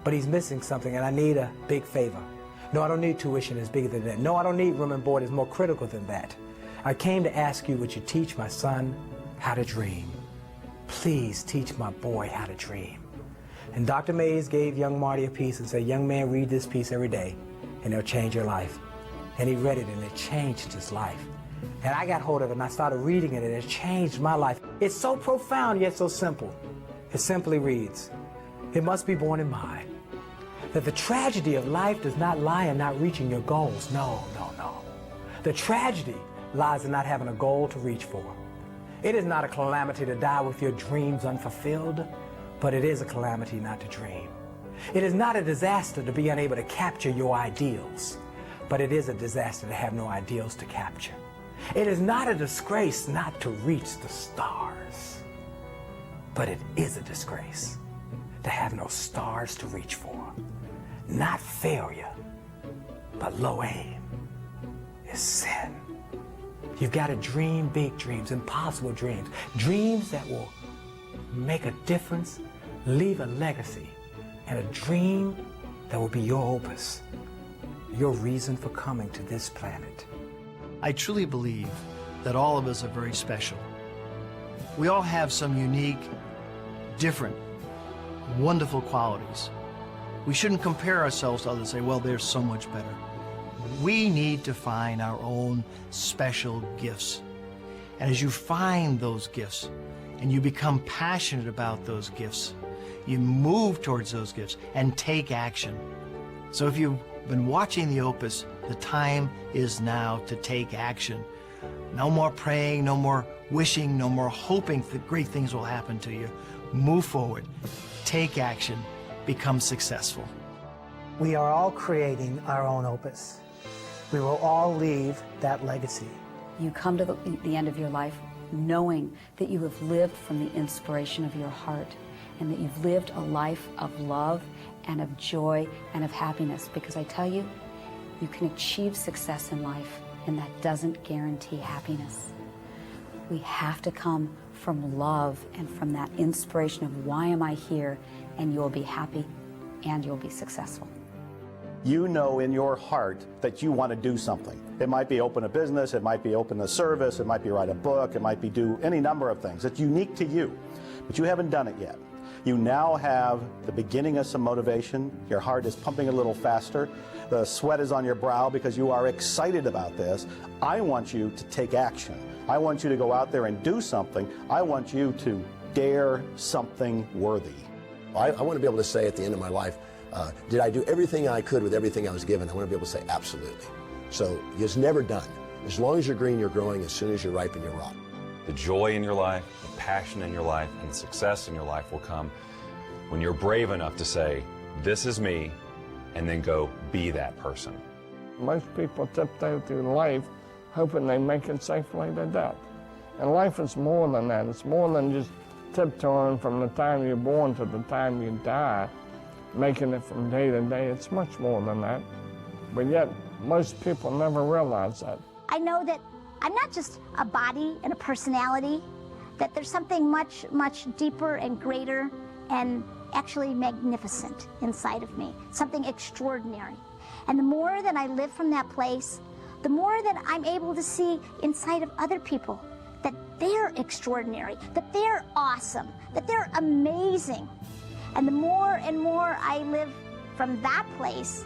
But he's missing something, and I need a big favor. No, I don't need tuition that's bigger than that. No, I don't need room and board that's more critical than that. I came to ask you, would you teach my son how to dream? Please teach my boy how to dream. And Dr. Mays gave young Marty a piece and said, young man, read this piece every day and it'll change your life. And he read it and it changed his life. And I got hold of it and I started reading it and it changed my life. It's so profound yet so simple. It simply reads, it must be borne in mind that the tragedy of life does not lie in not reaching your goals. No, no, no. The tragedy lies in not having a goal to reach for. It is not a calamity to die with your dreams unfulfilled, but it is a calamity not to dream. It is not a disaster to be unable to capture your ideals, but it is a disaster to have no ideals to capture. It is not a disgrace not to reach the stars, but it is a disgrace to have no stars to reach for. Not failure, but low aim is sin. You've got to dream big dreams, impossible dreams, dreams that will make a difference, leave a legacy, and a dream that will be your opus, your reason for coming to this planet. I truly believe that all of us are very special. We all have some unique, different, wonderful qualities. We shouldn't compare ourselves to others and say, well, they're so much better. We need to find our own special gifts. And as you find those gifts and you become passionate about those gifts, you move towards those gifts and take action. So if you've been watching the Opus, the time is now to take action. No more praying, no more wishing, no more hoping that great things will happen to you. Move forward, take action, become successful. We are all creating our own opus. We will all leave that legacy. You come to the end of your life knowing that you have lived from the inspiration of your heart and that you've lived a life of love and of joy and of happiness. Because I tell you, you can achieve success in life, and that doesn't guarantee happiness. We have to come from love and from that inspiration of why am I here, and you'll be happy and you'll be successful. You know in your heart that you want to do something. It might be open a business, it might be open a service, it might be write a book, it might be do any number of things. It's unique to you, but you haven't done it yet. You now have the beginning of some motivation. Your heart is pumping a little faster. The sweat is on your brow because you are excited about this. I want you to take action. I want you to go out there and do something. I want you to dare something worthy. I want to be able to say at the end of my life, did I do everything I could with everything I was given? I want to be able to say absolutely. So it's never done. As long as you're green, you're growing. As soon as you're ripe, and you're raw. The joy in your life, the passion in your life, and the success in your life will come when you're brave enough to say, this is me, and then go be that person. Most people tiptoe through life hoping they make it safely to death. And life is more than that. It's more than just tiptoeing from the time you're born to the time you die, making it from day to day. It's much more than that. But yet, most people never realize that. I know that I'm not just a body and a personality, that there's something much, much deeper and greater and actually magnificent inside of me, something extraordinary. And the more that I live from that place, the more that I'm able to see inside of other people that they're extraordinary, that they're awesome, that they're amazing. And the more and more I live from that place,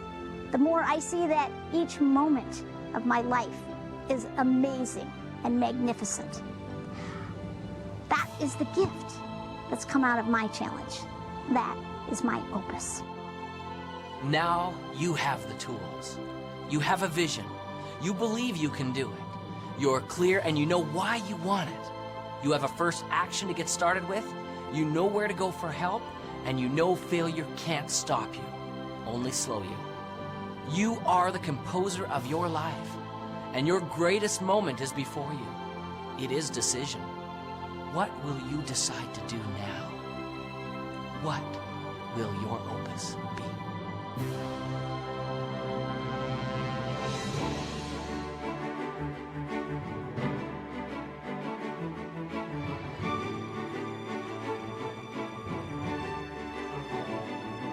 the more I see that each moment of my life is amazing and magnificent. That is the gift that's come out of my challenge. That is my opus. Now you have the tools. You have a vision. You believe you can do it. You're clear and you know why you want it. You have a first action to get started with. You know where to go for help, and you know failure can't stop you, only slow you. You are the composer of your life, and your greatest moment is before you. It is decision. What will you decide to do now? What will your opus be?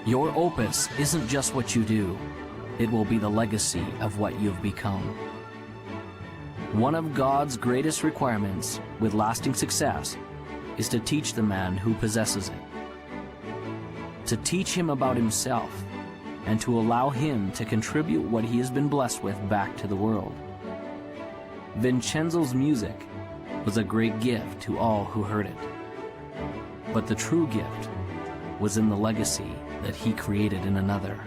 Your opus isn't just what you do. It will be the legacy of what you've become. One of God's greatest requirements with lasting success is to teach the man who possesses it. to teach him about himself, and to allow him to contribute what he has been blessed with back to the world. Vincenzo's music was a great gift to all who heard it. But the true gift was in the legacy that he created in another.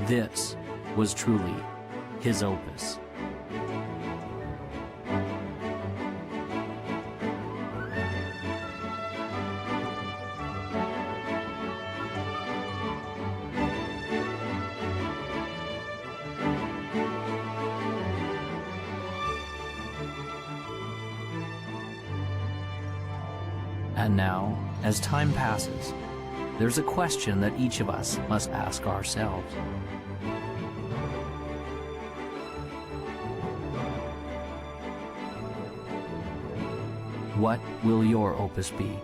This was truly his opus. And now, as time passes, there's a question that each of us must ask ourselves. What will your opus be?